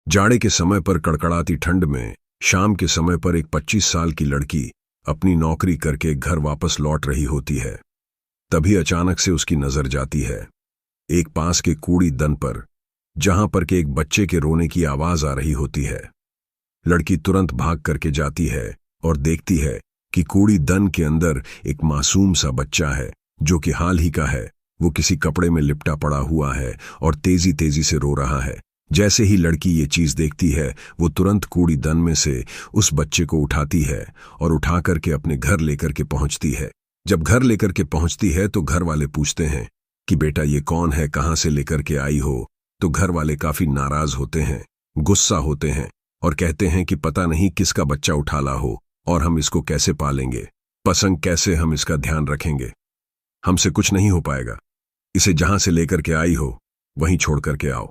जाड़े के समय पर कड़कड़ाती ठंड में शाम के समय पर एक 25 साल की लड़की अपनी नौकरी करके घर वापस लौट रही होती है। तभी अचानक से उसकी नजर जाती है एक पास के कूड़ीदान पर, जहां पर के एक बच्चे के रोने की आवाज आ रही होती है। लड़की तुरंत भाग करके जाती है और देखती है कि कूड़ीदान के अंदर एक मासूम सा बच्चा है जो कि हाल ही का है। वो किसी कपड़े में लिपटा पड़ा हुआ है और तेजी तेजी से रो रहा है। जैसे ही लड़की ये चीज देखती है, वो तुरंत कूड़ीदान में से उस बच्चे को उठाती है और उठा करके अपने घर लेकर के पहुंचती है। जब घर लेकर के पहुंचती है तो घर वाले पूछते हैं कि बेटा ये कौन है, कहां से लेकर के आई हो। तो घर वाले काफी नाराज होते हैं, गुस्सा होते हैं और कहते हैं कि पता नहीं किसका बच्चा उठाला हो और हम इसको कैसे पालेंगे, पसंग कैसे हम इसका ध्यान रखेंगे। हमसे कुछ नहीं हो पाएगा, इसे जहां से लेकर के आई हो वहीं छोड़ करके आओ।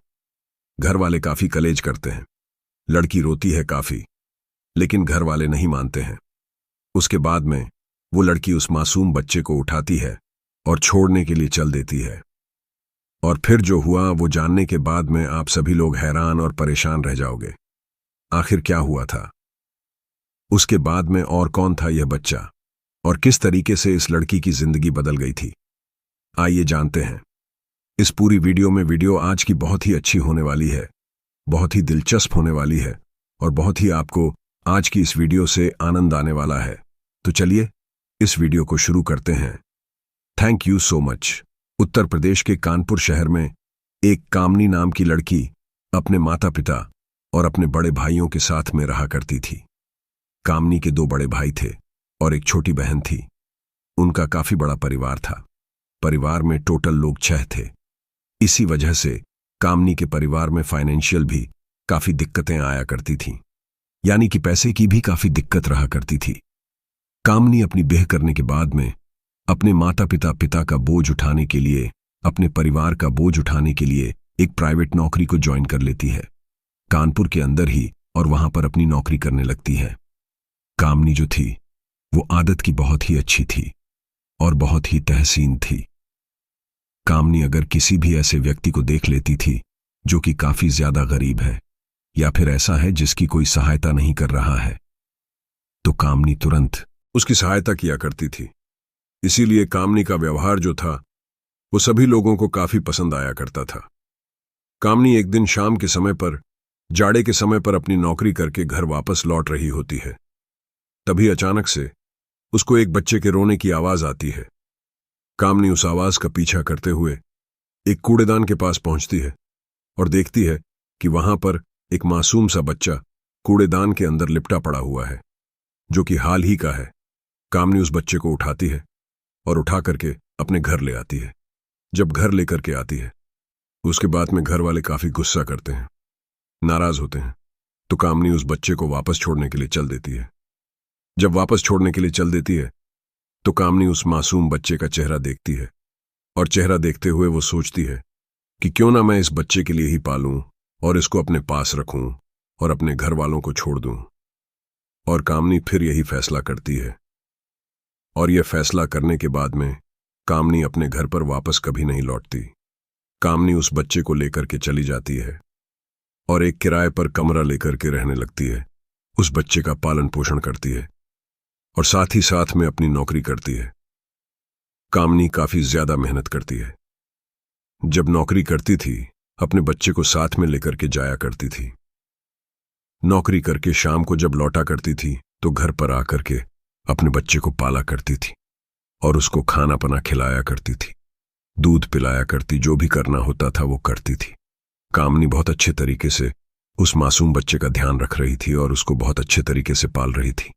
घर वाले काफी कलेज करते हैं। लड़की रोती है काफी, लेकिन घर वाले नहीं मानते हैं। उसके बाद में वो लड़की उस मासूम बच्चे को उठाती है और छोड़ने के लिए चल देती है। और फिर जो हुआ वो जानने के बाद में आप सभी लोग हैरान और परेशान रह जाओगे। आखिर क्या हुआ था, उसके बाद में और कौन था यह बच्चा और किस तरीके से इस लड़की की जिंदगी बदल गई थी, आइए जानते हैं। इस पूरी वीडियो आज की बहुत ही अच्छी होने वाली है, बहुत ही दिलचस्प होने वाली है और बहुत ही आपको आज की इस वीडियो से आनंद आने वाला है। तो चलिए इस वीडियो को शुरू करते हैं। Thank you so much. Uttar Pradesh के कानपुर शहर में एक कामनी नाम की लड़की अपने माता पिता और अपने बड़े भाइयों के साथ में रहा करती थी। कामनी के 2 बड़े भाई थे और एक छोटी बहन थी। उनका काफी बड़ा परिवार था। परिवार में टोटल लोग 6 थे। इसी वजह से कामनी के परिवार में फाइनेंशियल भी काफी दिक्कतें आया करती थीं, यानी कि पैसे की भी काफी दिक्कत रहा करती थी। कामनी अपनी ब्याह करने के बाद में अपने माता पिता का बोझ उठाने के लिए, अपने परिवार का बोझ उठाने के लिए एक प्राइवेट नौकरी को ज्वाइन कर लेती है कानपुर के अंदर ही, और वहां पर अपनी नौकरी करने लगती है। कामनी जो थी वो आदत की बहुत ही अच्छी थी और बहुत ही तहसीन थी। कामनी अगर किसी भी ऐसे व्यक्ति को देख लेती थी जो कि काफी ज्यादा गरीब है या फिर ऐसा है जिसकी कोई सहायता नहीं कर रहा है, तो कामनी तुरंत उसकी सहायता किया करती थी। इसीलिए कामनी का व्यवहार जो था वो सभी लोगों को काफी पसंद आया करता था। कामनी एक दिन शाम के समय पर, जाड़े के समय पर अपनी नौकरी करके घर वापस लौट रही होती है। तभी अचानक से उसको एक बच्चे के रोने की आवाज आती है। कामनी उस आवाज का पीछा करते हुए एक कूड़ेदान के पास पहुंचती है और देखती है कि वहां पर एक मासूम सा बच्चा कूड़ेदान के अंदर लिपटा पड़ा हुआ है, जो कि हाल ही का है। कामनी उस बच्चे को उठाती है और उठा करके अपने घर ले आती है। जब घर लेकर के आती है उसके बाद में घर वाले काफी गुस्सा करते हैं, नाराज होते हैं। तो कामनी उस बच्चे को वापस छोड़ने के लिए चल देती है। जब वापस छोड़ने के लिए चल देती है तो कामनी उस मासूम बच्चे का चेहरा देखती है और चेहरा देखते हुए वो सोचती है कि क्यों ना मैं इस बच्चे के लिए ही पालूं और इसको अपने पास रखूं और अपने घर वालों को छोड़ दूं। और कामनी फिर यही फैसला करती है और यह फैसला करने के बाद में कामनी अपने घर पर वापस कभी नहीं लौटती। कामनी उस बच्चे को लेकर के चली जाती है और एक किराए पर कमरा लेकर के रहने लगती है। उस बच्चे का पालन पोषण करती है और साथ ही साथ में अपनी नौकरी करती है। कामनी काफी ज्यादा मेहनत करती है। जब नौकरी करती थी अपने बच्चे को साथ में लेकर के जाया करती थी। नौकरी करके शाम को जब लौटा करती थी तो घर पर आकर के अपने बच्चे को पाला करती थी और उसको खाना पना खिलाया करती थी, दूध पिलाया करती, जो भी करना होता था वो करती थी। कामनी बहुत अच्छे तरीके से उस मासूम बच्चे का ध्यान रख रही थी और उसको बहुत अच्छे तरीके से पाल रही थी।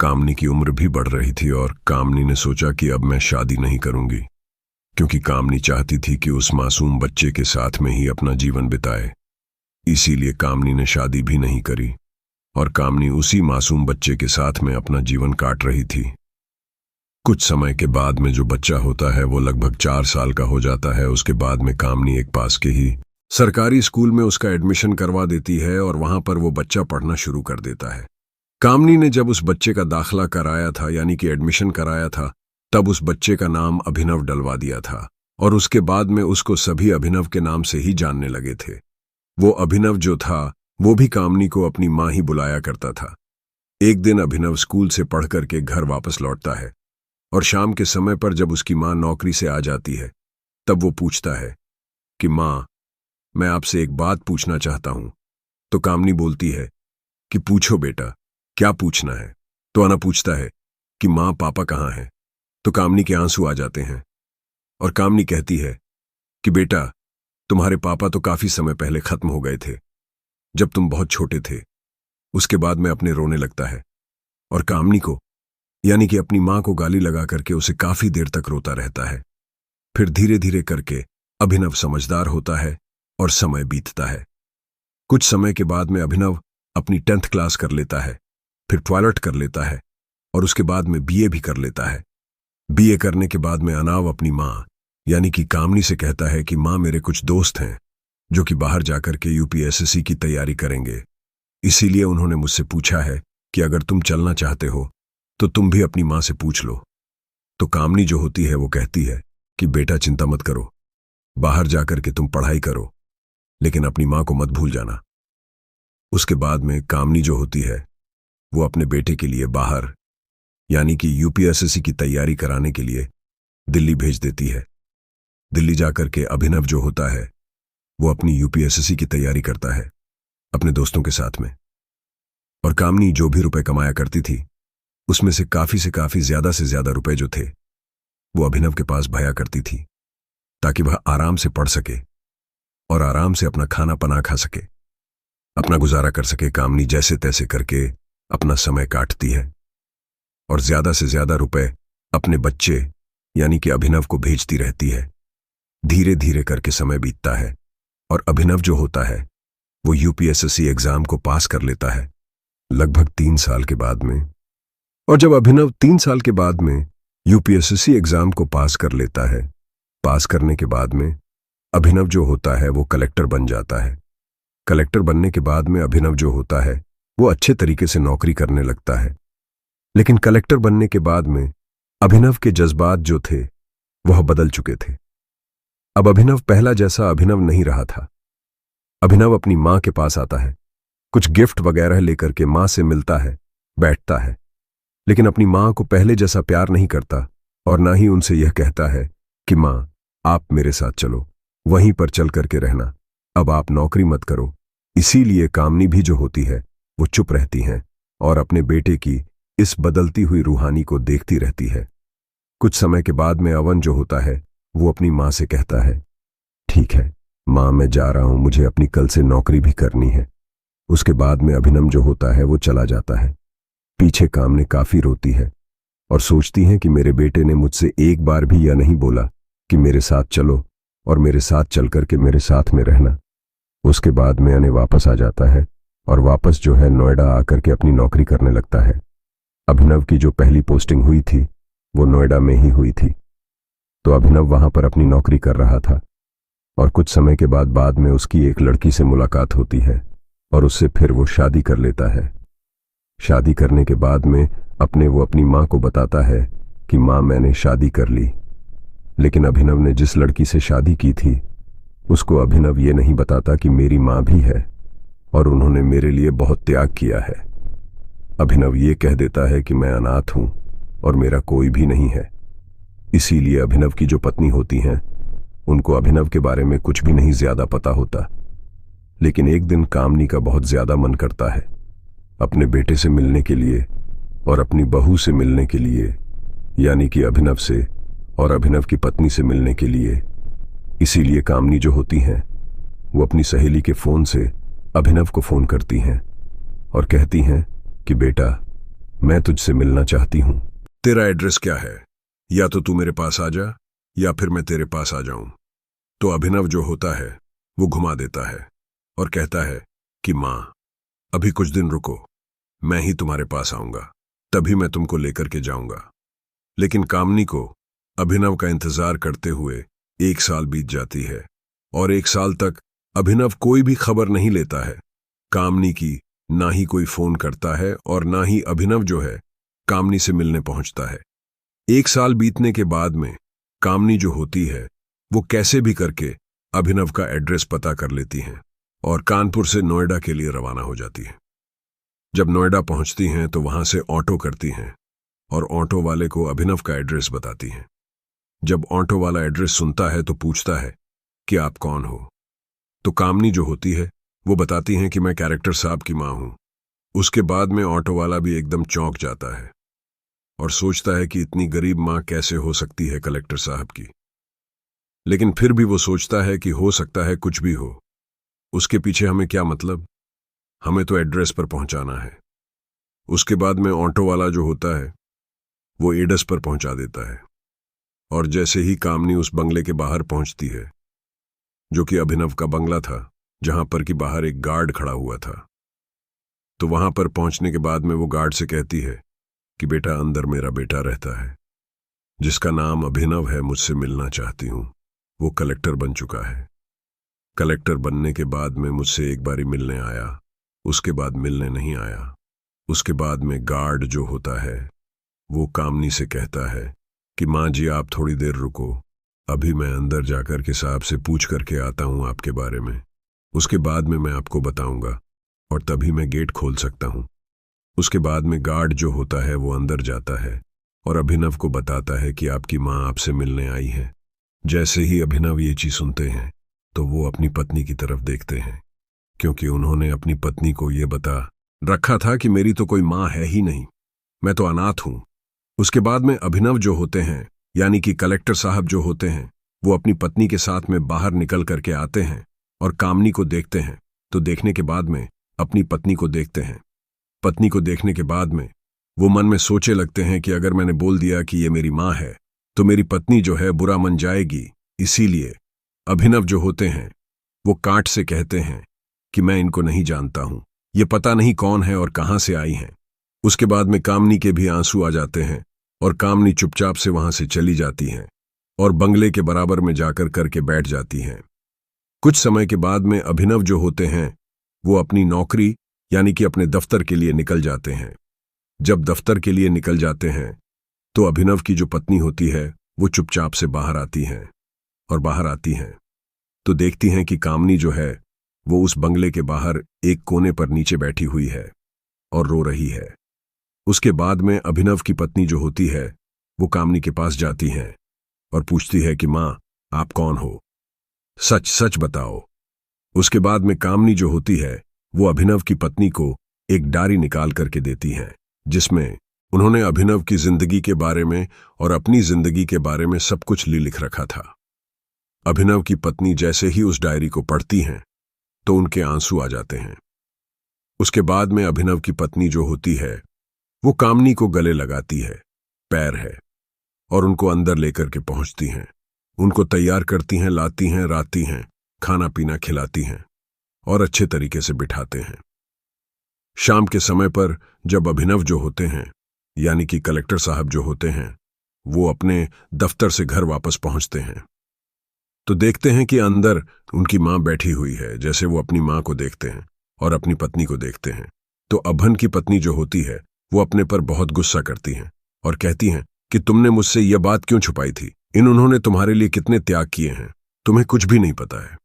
कामनी की उम्र भी बढ़ रही थी और कामनी ने सोचा कि अब मैं शादी नहीं करूंगी, क्योंकि कामनी चाहती थी कि उस मासूम बच्चे के साथ में ही अपना जीवन बिताए। इसीलिए कामनी ने शादी भी नहीं करी और कामनी उसी मासूम बच्चे के साथ में अपना जीवन काट रही थी। कुछ समय के बाद में जो बच्चा होता है वो लगभग 4 साल का हो जाता है। उसके बाद में कामनी एक पास के ही सरकारी स्कूल में उसका एडमिशन करवा देती है और वहां पर वो बच्चा पढ़ना शुरू कर देता है। कामनी ने जब उस बच्चे का दाखला कराया था, यानी कि एडमिशन कराया था, तब उस बच्चे का नाम अभिनव डलवा दिया था और उसके बाद में उसको सभी अभिनव के नाम से ही जानने लगे थे। वो अभिनव जो था वो भी कामनी को अपनी माँ ही बुलाया करता था। एक दिन अभिनव स्कूल से पढ़ करके घर वापस लौटता है और शाम के समय पर जब उसकी माँ नौकरी से आ जाती है तब वो पूछता है कि माँ, मैं आपसे एक बात पूछना चाहता हूं। तो कामनी बोलती है कि पूछो बेटा, क्या पूछना है। तो अना पूछता है कि माँ, पापा कहाँ हैं। तो कामनी के आंसू आ जाते हैं और कामनी कहती है कि बेटा, तुम्हारे पापा तो काफी समय पहले खत्म हो गए थे, जब तुम बहुत छोटे थे। उसके बाद में अपने रोने लगता है और कामनी को यानी कि अपनी माँ को गाली लगा करके उसे काफी देर तक रोता रहता है। फिर धीरे धीरे करके अभिनव समझदार होता है और समय बीतता है। कुछ समय के बाद में अभिनव अपनी 10th क्लास कर लेता है, फिर 12th कर लेता है और उसके बाद में बीए भी कर लेता है। बीए करने के बाद में अनाव अपनी माँ यानी कि कामनी से कहता है कि माँ, मेरे कुछ दोस्त हैं जो कि बाहर जाकर के यूपीएसएससी की तैयारी करेंगे, इसीलिए उन्होंने मुझसे पूछा है कि अगर तुम चलना चाहते हो तो तुम भी अपनी माँ से पूछ लो। तो कामनी जो होती है वो कहती है कि बेटा, चिंता मत करो, बाहर जाकर के तुम पढ़ाई करो, लेकिन अपनी माँ को मत भूल जाना। उसके बाद में कामनी जो होती है वो अपने बेटे के लिए बाहर यानी कि यूपीएसएससी की तैयारी कराने के लिए दिल्ली भेज देती है। दिल्ली जाकर के अभिनव जो होता है वो अपनी यूपीएसएससी की तैयारी करता है अपने दोस्तों के साथ में। और कामनी जो भी रुपए कमाया करती थी उसमें से काफी से ज्यादा रुपए जो थे वो अभिनव के पास भया करती थी, ताकि वह आराम से पढ़ सके और आराम से अपना खाना पना खा सके, अपना गुजारा कर सके। कामनी जैसे तैसे करके अपना समय काटती है और ज्यादा से ज्यादा रुपए अपने बच्चे यानी कि अभिनव को भेजती रहती है। धीरे धीरे करके समय बीतता है और अभिनव जो होता है वो यूपीएसएससी एग्जाम को पास कर लेता है लगभग 3 साल के बाद में। और जब अभिनव 3 साल के बाद में यूपीएसएससी एग्जाम को पास कर लेता है, पास करने के बाद में अभिनव जो होता है वो कलेक्टर बन जाता है। कलेक्टर बनने के बाद में अभिनव जो होता है वो अच्छे तरीके से नौकरी करने लगता है। लेकिन कलेक्टर बनने के बाद में अभिनव के जज्बात जो थे वह बदल चुके थे। अब अभिनव पहला जैसा अभिनव नहीं रहा था। अभिनव अपनी माँ के पास आता है, कुछ गिफ्ट वगैरह लेकर के माँ से मिलता है, बैठता है, लेकिन अपनी माँ को पहले जैसा प्यार नहीं करता और ना ही उनसे यह कहता है कि माँ, आप मेरे साथ चलो, वहीं पर चल करके रहना, अब आप नौकरी मत करो। इसीलिए कामनी भी जो होती है वो चुप रहती हैं और अपने बेटे की इस बदलती हुई रूहानी को देखती रहती है। कुछ समय के बाद में अवन जो होता है वो अपनी माँ से कहता है, ठीक है माँ, मैं जा रहा हूं, मुझे अपनी कल से नौकरी भी करनी है। उसके बाद में अभिनव जो होता है वो चला जाता है। पीछे कामनी काफी रोती है और सोचती है कि मेरे बेटे ने मुझसे एक बार भी यह नहीं बोला कि मेरे साथ चलो और मेरे साथ चल करके मेरे साथ में रहना। उसके बाद में अने वापस आ जाता है और वापस जो है नोएडा आकर के अपनी नौकरी करने लगता है। अभिनव की जो पहली पोस्टिंग हुई थी वो नोएडा में ही हुई थी, तो अभिनव वहां पर अपनी नौकरी कर रहा था। और कुछ समय के बाद में उसकी एक लड़की से मुलाकात होती है और उससे फिर वो शादी कर लेता है। शादी करने के बाद में वो अपनी माँ को बताता है कि माँ, मैंने शादी कर ली। लेकिन अभिनव ने जिस लड़की से शादी की थी उसको अभिनव ये नहीं बताता कि मेरी माँ भी है और उन्होंने मेरे लिए बहुत त्याग किया है। अभिनव ये कह देता है कि मैं अनाथ हूं और मेरा कोई भी नहीं है। इसीलिए अभिनव की जो पत्नी होती हैं उनको अभिनव के बारे में कुछ भी नहीं ज्यादा पता होता। लेकिन एक दिन कामनी का बहुत ज्यादा मन करता है अपने बेटे से मिलने के लिए और अपनी बहू से मिलने के लिए, यानी कि अभिनव से और अभिनव की पत्नी से मिलने के लिए। इसीलिए कामनी जो होती हैं वो अपनी सहेली के फोन से अभिनव को फोन करती हैं और कहती हैं कि बेटा, मैं तुझसे मिलना चाहती हूं। तेरा एड्रेस क्या है? या तो तू मेरे पास आ जा या फिर मैं तेरे पास आ जाऊं। तो अभिनव जो होता है वो घुमा देता है और कहता है कि मां, अभी कुछ दिन रुको, मैं ही तुम्हारे पास आऊंगा, तभी मैं तुमको लेकर के जाऊंगा। लेकिन कामनी को अभिनव का इंतजार करते हुए 1 साल बीत जाती है और 1 साल तक अभिनव कोई भी खबर नहीं लेता है कामनी की, ना ही कोई फोन करता है और ना ही अभिनव जो है कामनी से मिलने पहुंचता है। 1 साल बीतने के बाद में कामनी जो होती है वो कैसे भी करके अभिनव का एड्रेस पता कर लेती हैं और कानपुर से नोएडा के लिए रवाना हो जाती है। जब नोएडा पहुंचती हैं तो वहां से ऑटो करती हैं और ऑटो वाले को अभिनव का एड्रेस बताती हैं। जब ऑटो वाला एड्रेस सुनता है तो पूछता है कि आप कौन हो। तो कामनी जो होती है वो बताती हैं कि मैं कैरेक्टर साहब की मां हूं। उसके बाद में ऑटो वाला भी एकदम चौंक जाता है और सोचता है कि इतनी गरीब मां कैसे हो सकती है कलेक्टर साहब की। लेकिन फिर भी वो सोचता है कि हो सकता है कुछ भी हो, उसके पीछे हमें क्या मतलब, हमें तो एड्रेस पर पहुंचाना है। उसके बाद में ऑटो वाला जो होता है वो एड्रेस पर पहुंचा देता है और जैसे ही कामनी उस बंगले के बाहर पहुंचती है, जो कि अभिनव का बंगला था, जहां पर कि बाहर एक गार्ड खड़ा हुआ था, तो वहां पर पहुंचने के बाद में वो गार्ड से कहती है कि बेटा, अंदर मेरा बेटा रहता है जिसका नाम अभिनव है, मुझसे मिलना चाहती हूं। वो कलेक्टर बन चुका है। कलेक्टर बनने के बाद में मुझसे एक बारी मिलने आया, उसके बाद मिलने नहीं आया। उसके बाद में गार्ड जो होता है वो कामनी से कहता है कि मां जी आप थोड़ी देर रुको, अभी मैं अंदर जाकर के साहब से पूछ करके आता हूं आपके बारे में, उसके बाद में मैं आपको बताऊंगा और तभी मैं गेट खोल सकता हूं। उसके बाद में गार्ड जो होता है वो अंदर जाता है और अभिनव को बताता है कि आपकी मां आपसे मिलने आई है। जैसे ही अभिनव ये चीज सुनते हैं तो वो अपनी पत्नी की तरफ देखते हैं, क्योंकि उन्होंने अपनी पत्नी को ये बता रखा था कि मेरी तो कोई मां है ही नहीं, मैं तो अनाथ हूं। उसके बाद में अभिनव जो होते हैं, यानी कि कलेक्टर साहब जो होते हैं, वो अपनी पत्नी के साथ में बाहर निकल करके आते हैं और कामनी को देखते हैं। तो देखने के बाद में अपनी पत्नी को देखते हैं। पत्नी को देखने के बाद में वो मन में सोचे लगते हैं कि अगर मैंने बोल दिया कि ये मेरी मां है तो मेरी पत्नी जो है बुरा मन जाएगी। इसीलिए अभिनव जो होते हैं वो काट से कहते हैं कि मैं इनको नहीं जानता हूं, ये पता नहीं कौन है और कहां से आई हैं। उसके बाद में कामनी के भी आंसू आ जाते हैं और कामनी चुपचाप से वहां से चली जाती हैं और बंगले के बराबर में जाकर करके बैठ जाती हैं। कुछ समय के बाद में अभिनव जो होते हैं वो अपनी नौकरी यानी कि अपने दफ्तर के लिए निकल जाते हैं। जब दफ्तर के लिए निकल जाते हैं तो अभिनव की जो पत्नी होती है वो चुपचाप से बाहर आती हैं और बाहर आती हैं तो देखती हैं कि कामनी जो है वो उस बंगले के बाहर एक कोने पर नीचे बैठी हुई है और रो रही है। उसके बाद में अभिनव की पत्नी जो होती है वो कामनी के पास जाती हैं और पूछती है कि मां आप कौन हो, सच सच बताओ। उसके बाद में कामनी जो होती है वो अभिनव की पत्नी को एक डायरी निकाल करके देती हैं, जिसमें उन्होंने अभिनव की जिंदगी के बारे में और अपनी जिंदगी के बारे में सब कुछ लिख रखा था। अभिनव की पत्नी जैसे ही उस डायरी को पढ़ती हैं तो उनके आंसू आ जाते हैं। उसके बाद में अभिनव की पत्नी जो होती है वो कामनी को गले लगाती है, पैर है, और उनको अंदर लेकर के पहुंचती हैं, उनको तैयार करती हैं, लाती हैं, राती हैं, खाना पीना खिलाती हैं और अच्छे तरीके से बिठाते हैं। शाम के समय पर जब अभिनव जो होते हैं यानी कि कलेक्टर साहब जो होते हैं वो अपने दफ्तर से घर वापस पहुंचते हैं तो देखते हैं कि अंदर उनकी मां बैठी हुई है। जैसे वो अपनी मां को देखते हैं और अपनी पत्नी को देखते हैं तो अभन की पत्नी जो होती है वो अपने पर बहुत गुस्सा करती हैं और कहती हैं कि तुमने मुझसे यह बात क्यों छुपाई थी, उन्होंने तुम्हारे लिए कितने त्याग किए हैं, तुम्हें कुछ भी नहीं पता है।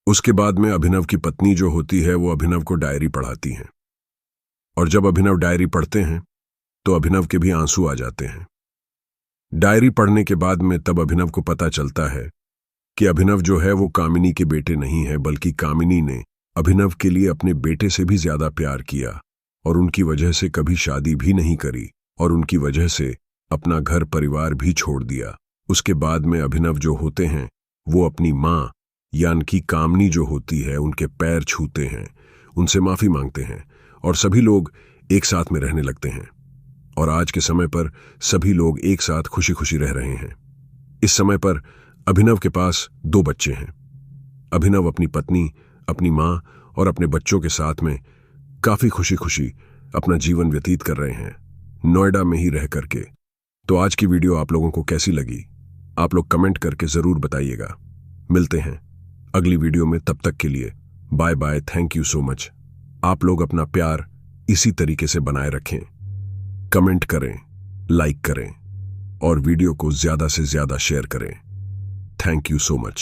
उसके बाद में अभिनव की पत्नी जो होती है वो अभिनव को डायरी पढ़ाती हैं और जब अभिनव डायरी पढ़ते हैं तो अभिनव के भी आंसू आ जाते हैं। डायरी पढ़ने के बाद में तब अभिनव को पता चलता है कि अभिनव जो है वो कामिनी के बेटे नहीं है, बल्कि कामिनी ने अभिनव के लिए अपने बेटे से भी ज्यादा प्यार किया और उनकी वजह से कभी शादी भी नहीं करी और उनकी वजह से अपना घर परिवार भी छोड़ दिया। उसके बाद में अभिनव जो होते हैं वो अपनी मां यानी कि कामनी जो होती है उनके पैर छूते हैं, उनसे माफी मांगते हैं और सभी लोग एक साथ में रहने लगते हैं और आज के समय पर सभी लोग एक साथ खुशी खुशी रह रहे हैं। इस समय पर अभिनव के पास 2 बच्चे हैं। अभिनव अपनी पत्नी, अपनी मां और अपने बच्चों के साथ में काफी खुशी खुशी अपना जीवन व्यतीत कर रहे हैं, नोएडा में ही रह करके। तो आज की वीडियो आप लोगों को कैसी लगी आप लोग कमेंट करके जरूर बताइएगा। मिलते हैं अगली वीडियो में, तब तक के लिए bye bye, thank you so much. आप लोग अपना प्यार इसी तरीके से बनाए रखें, कमेंट करें, लाइक करें और वीडियो को ज्यादा से ज्यादा शेयर करें। Thank you so much.